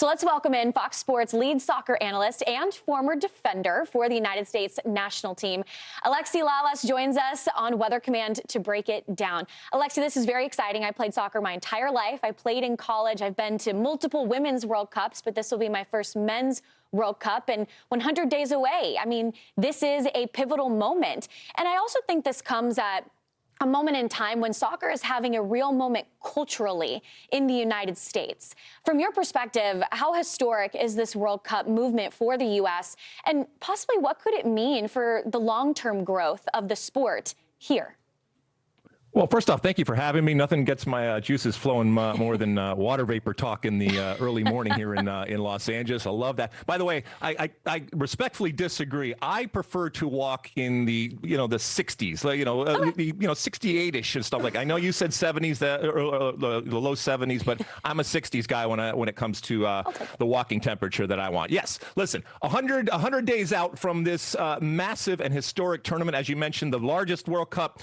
So let's welcome in Fox Sports lead soccer analyst and former defender for the United States national team. Alexi Lalas joins us on Weather Command to break it down. Alexi, this is very exciting. I played soccer my entire life. I played in college. I've been to multiple women's World Cups, but this will be my first men's World Cup and 100 days away. I mean, this is a pivotal moment. And I also think this comes at a moment in time when soccer is having a real moment culturally in the United States. From your perspective, how historic is this World Cup movement for the U.S. and possibly what could it mean for the long-term growth of the sport here? Well, first off, thank you for having me. Nothing gets my juices flowing more than water vapor talk in the early morning here in Los Angeles. I love that. By the way, I respectfully disagree. I prefer to walk in the the 60s, like, 68ish and stuff like. I know you said 70s, the low 70s, but I'm a 60s guy when it comes to the walking temperature that I want. Yes, listen, 100 days out from this massive and historic tournament, as you mentioned, the largest World Cup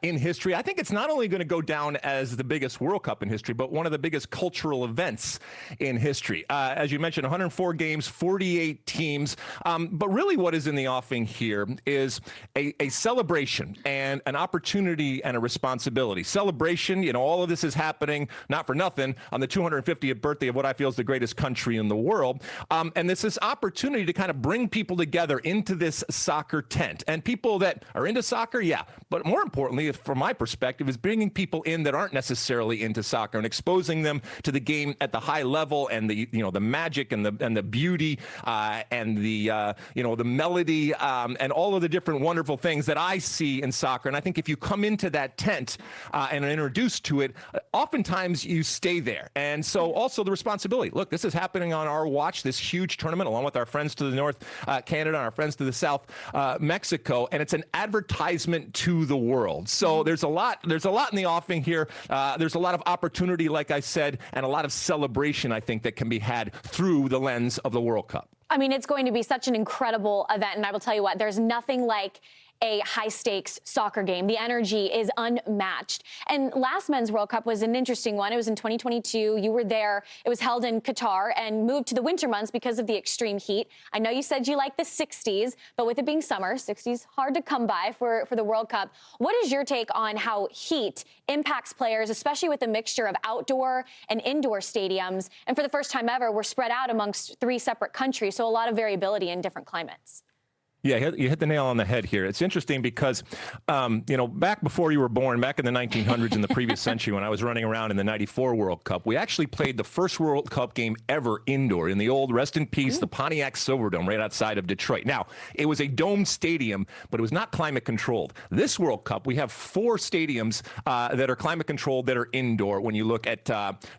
in history. I think it's not only going to go down as the biggest World Cup in history, but one of the biggest cultural events in history. As you mentioned, 104 games, 48 teams. But really what is in the offing here is a celebration and an opportunity and a responsibility. Celebration, all of this is happening, not for nothing, on the 250th birthday of what I feel is the greatest country in the world. And this opportunity to kind of bring people together into this soccer tent. And people that are into soccer, yeah. But more importantly, from my perspective, is bringing people in that aren't necessarily into soccer and exposing them to the game at the high level and the magic and the beauty and the melody and all of the different wonderful things that I see in soccer. And I think if you come into that tent and are introduced to it, oftentimes you stay there. And so also the responsibility. Look, this is happening on our watch, this huge tournament, along with our friends to the north, Canada, and our friends to the south, Mexico, and it's an advertisement to the world. So there's a lot in the offing here. There's a lot of opportunity, like I said, and a lot of celebration, I think, that can be had through the lens of the World Cup. I mean, it's going to be such an incredible event, and I will tell you what, there's nothing like a high-stakes soccer game. The energy is unmatched. And last men's World Cup was an interesting one. It was in 2022. You were there. It was held in Qatar and moved to the winter months because of the extreme heat. I know you said you like the 60s, but with it being summer, 60s hard to come by for the World Cup. What is your take on how heat impacts players, especially with the mixture of outdoor and indoor stadiums? And for the first time ever, we're spread out amongst 3 separate countries, so a lot of variability in different climates. Yeah, you hit the nail on the head here. It's interesting because, back before you were born, back in the 1900s in the previous century, when I was running around in the 94 World Cup, we actually played the first World Cup game ever indoor in the old, rest in peace, the Pontiac Silverdome right outside of Detroit. Now, it was a domed stadium, but it was not climate controlled. This World Cup, we have 4 stadiums that are climate controlled that are indoor. When you look at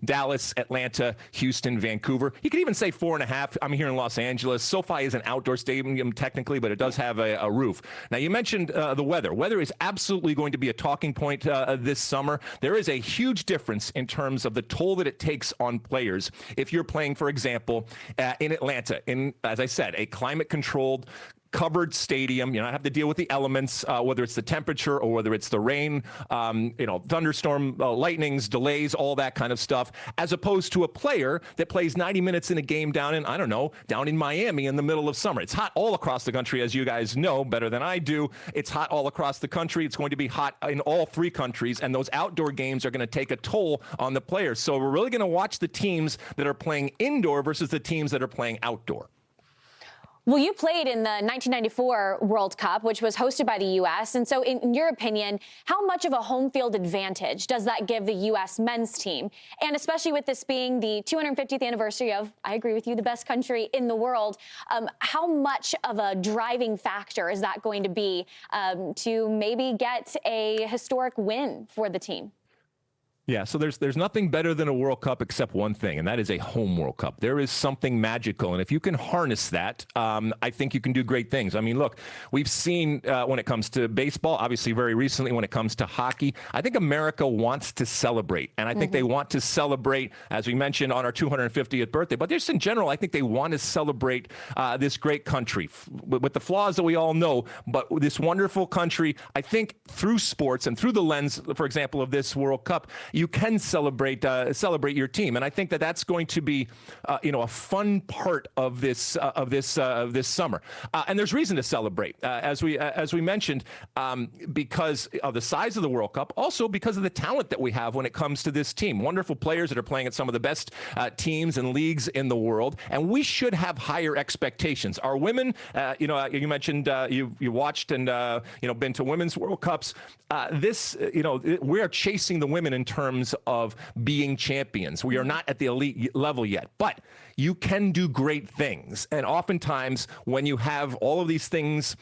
Dallas, Atlanta, Houston, Vancouver, you could even say 4.5. I'm here in Los Angeles. SoFi is an outdoor stadium technically, but it does have a roof. Now, you mentioned the weather. Weather is absolutely going to be a talking point this summer. There is a huge difference in terms of the toll that it takes on players if you're playing, for example, in Atlanta, in, as I said, a climate-controlled covered stadium. You don't have to deal with the elements, whether it's the temperature or whether it's the rain, thunderstorm, lightnings, delays, all that kind of stuff, as opposed to a player that plays 90 minutes in a game down in Miami in the middle of summer. It's hot all across the country, as you guys know better than I do. It's hot all across the country. It's going to be hot in all 3 countries, and those outdoor games are going to take a toll on the players. So we're really going to watch the teams that are playing indoor versus the teams that are playing outdoor. Well, you played in the 1994 World Cup, which was hosted by the U.S. And so in your opinion, how much of a home field advantage does that give the U.S. men's team? And especially with this being the 250th anniversary of, I agree with you, the best country in the world, how much of a driving factor is that going to be to maybe get a historic win for the team? Yeah, so there's nothing better than a World Cup except one thing, and that is a home World Cup. There is something magical, and if you can harness that, I think you can do great things. I mean, look, we've seen when it comes to baseball, obviously very recently when it comes to hockey, I think America wants to celebrate, and I think they want to celebrate, as we mentioned, on our 250th birthday. But just in general, I think they want to celebrate this great country with the flaws that we all know, but this wonderful country, I think through sports and through the lens, for example, of this World Cup, you can celebrate your team. And I think that that's going to be, a fun part of this summer. And there's reason to celebrate, as we mentioned, because of the size of the World Cup, also because of the talent that we have when it comes to this team. Wonderful players that are playing at some of the best teams and leagues in the world, and we should have higher expectations. Our women, you mentioned you watched and been to women's World Cups. We are chasing the women in terms of being champions. We are not at the elite level yet, but you can do great things. And oftentimes when you have all of these things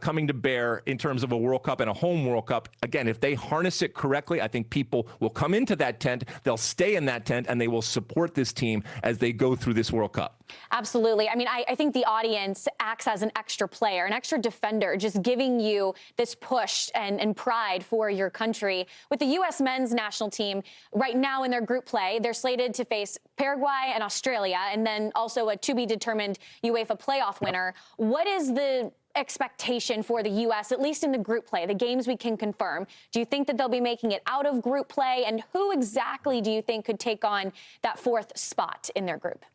coming to bear in terms of a World Cup and a home World Cup, again, if they harness it correctly, I think people will come into that tent, they'll stay in that tent, and they will support this team as they go through this World Cup. Absolutely. I mean, I think the audience acts as an extra player, an extra defender, just giving you this push and pride for your country. With the U.S. men's national team right now in their group play, they're slated to face Paraguay and Australia, and then also a to-be-determined UEFA playoff winner. What is the expectation for the U.S., at least in the group play, the games we can confirm? Do you think that they'll be making it out of group play? And who exactly do you think could take on that fourth spot in their group?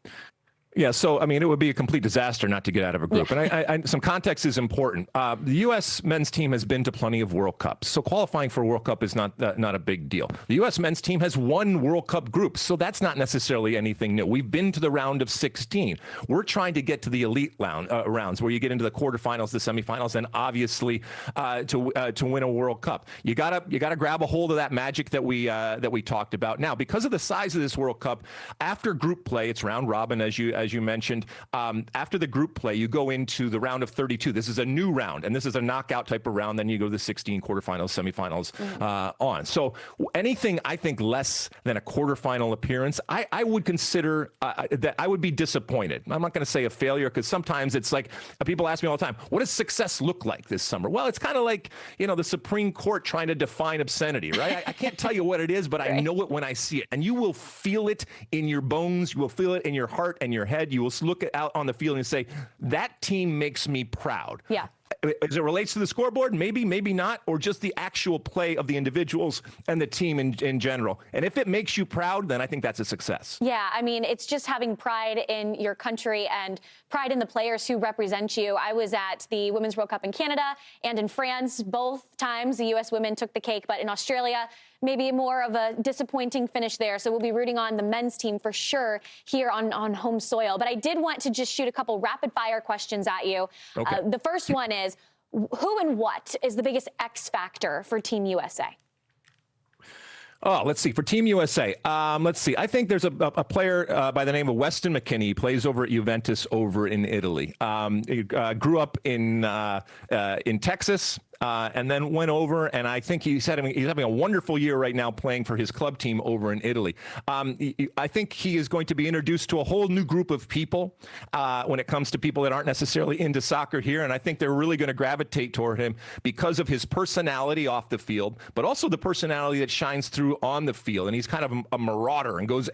Yeah, so, I mean, it would be a complete disaster not to get out of a group. And some context is important. The U.S. men's team has been to plenty of World Cups, so qualifying for a World Cup is not a big deal. The U.S. men's team has won World Cup groups, so that's not necessarily anything new. We've been to the round of 16. We're trying to get to the elite rounds, where you get into the quarterfinals, the semifinals, and obviously to win a World Cup. You gotta grab a hold of that magic that we talked about. Now, because of the size of this World Cup, after group play, it's round robin, as you mentioned. After the group play, you go into the round of 32. This is a new round, and this is a knockout type of round. Then you go to the 16 quarterfinals, semifinals on. So anything, I think, less than a quarterfinal appearance, I would consider that I would be disappointed. I'm not going to say a failure, because sometimes it's like people ask me all the time, what does success look like this summer? Well, it's kind of like, the Supreme Court trying to define obscenity, right? I can't tell you what it is, but I know it when I see it. And you will feel it in your bones. You will feel it in your heart and your head. You will look out on the field and say, that team makes me proud. Yeah. As it relates to the scoreboard, maybe not, or just the actual play of the individuals and the team in general. And if it makes you proud, then I think that's a success. Yeah, I mean, it's just having pride in your country and pride in the players who represent you. I was at the Women's World Cup in Canada and in France. Both times the U.S. women took the cake, but in Australia, maybe more of a disappointing finish there. So we'll be rooting on the men's team for sure here on home soil. But I did want to just shoot a couple rapid fire questions at you. Okay. The first one is, who and what is the biggest X factor for Team USA? Oh, let's see. For Team USA, let's see. I think there's a player by the name of Weston McKennie. He plays over at Juventus over in Italy. He grew up in Texas. And then went over, and I think he's having a wonderful year right now playing for his club team over in Italy. I think he is going to be introduced to a whole new group of people when it comes to people that aren't necessarily into soccer here, and I think they're really going to gravitate toward him because of his personality off the field, but also the personality that shines through on the field. And he's kind of a marauder and goes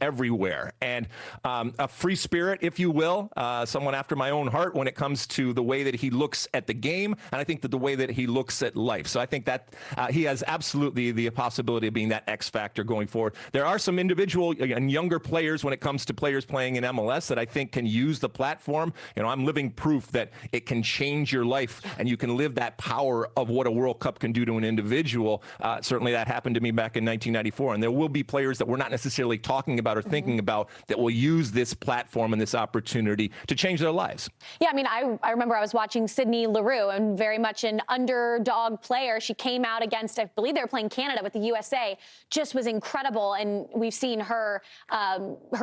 everywhere, and a free spirit, if you will, someone after my own heart when it comes to the way that he looks at the game, and I think that the way that he looks at life. So I think that he has absolutely the possibility of being that X factor going forward. There are some individual and younger players when it comes to players playing in MLS that I think can use the platform. I'm living proof that it can change your life, and you can live that power of what a World Cup can do to an individual. Certainly that happened to me back in 1994, and there will be players that we're not necessarily talking about or thinking about that will use this platform and this opportunity to change their lives. Yeah, I mean, I remember I was watching Sydney Leroux, and very much an underdog player. She came out against, I believe they were playing Canada with the USA, just was incredible. And we've seen her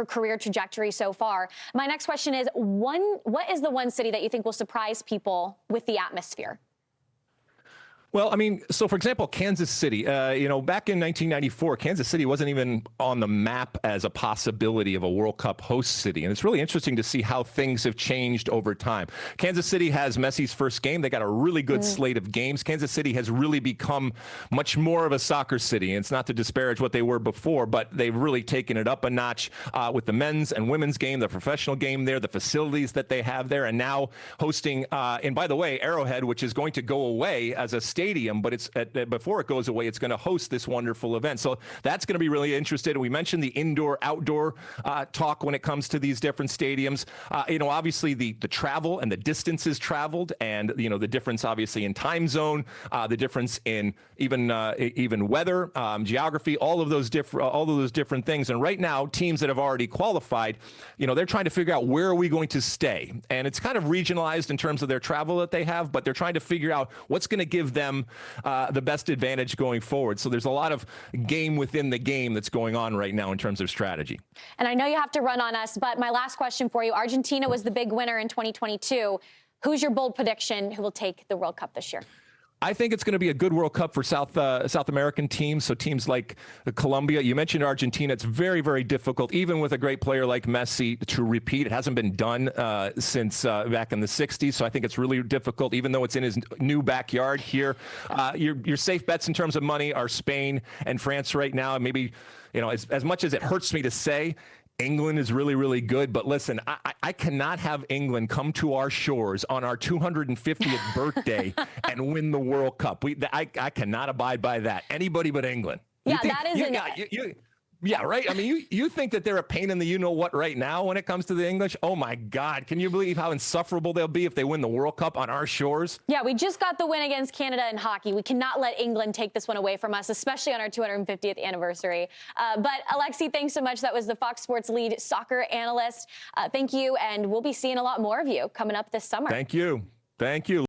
career trajectory so far. My next question is, what is the one city that you think will surprise people with the atmosphere? Well, I mean, so for example, Kansas City, back in 1994, Kansas City wasn't even on the map as a possibility of a World Cup host city. And it's really interesting to see how things have changed over time. Kansas City has Messi's first game. They got a really good slate of games. Kansas City has really become much more of a soccer city. And it's not to disparage what they were before, but they've really taken it up a notch with the men's and women's game, the professional game there, the facilities that they have there, and now hosting, and by the way, Arrowhead, which is going to go away as a stadium stadium, but it's before it goes away, it's going to host this wonderful event. So that's going to be really interesting. We mentioned the indoor-outdoor talk when it comes to these different stadiums. Obviously the travel and the distances traveled, and the difference obviously in time zone, the difference in even weather, geography, all of those different things. And right now, teams that have already qualified, they're trying to figure out where are we going to stay, and it's kind of regionalized in terms of their travel that they have, but they're trying to figure out what's going to give them the best advantage going forward. So there's a lot of game within the game that's going on right now in terms of strategy. And I know you have to run on us, but my last question for you: Argentina was the big winner in 2022. Who's your bold prediction who will take the World Cup this year? I think it's going to be a good World Cup for South American teams. So teams like Colombia, you mentioned Argentina. It's very, very difficult, even with a great player like Messi, to repeat. It hasn't been done since back in the 60s. So I think it's really difficult, even though it's in his new backyard here. Your safe bets in terms of money are Spain and France right now. Maybe, as much as it hurts me to say, England is really, really good. But listen, I cannot have England come to our shores on our 250th birthday and win the World Cup. I cannot abide by that. Anybody but England. Yeah, that is Yeah, right. I mean, you think that they're a pain in the you-know-what right now when it comes to the English? Oh, my God. Can you believe how insufferable they'll be if they win the World Cup on our shores? Yeah, we just got the win against Canada in hockey. We cannot let England take this one away from us, especially on our 250th anniversary. But, Alexi, thanks so much. That was the Fox Sports Lead Soccer Analyst. Thank you, and we'll be seeing a lot more of you coming up this summer. Thank you. Thank you.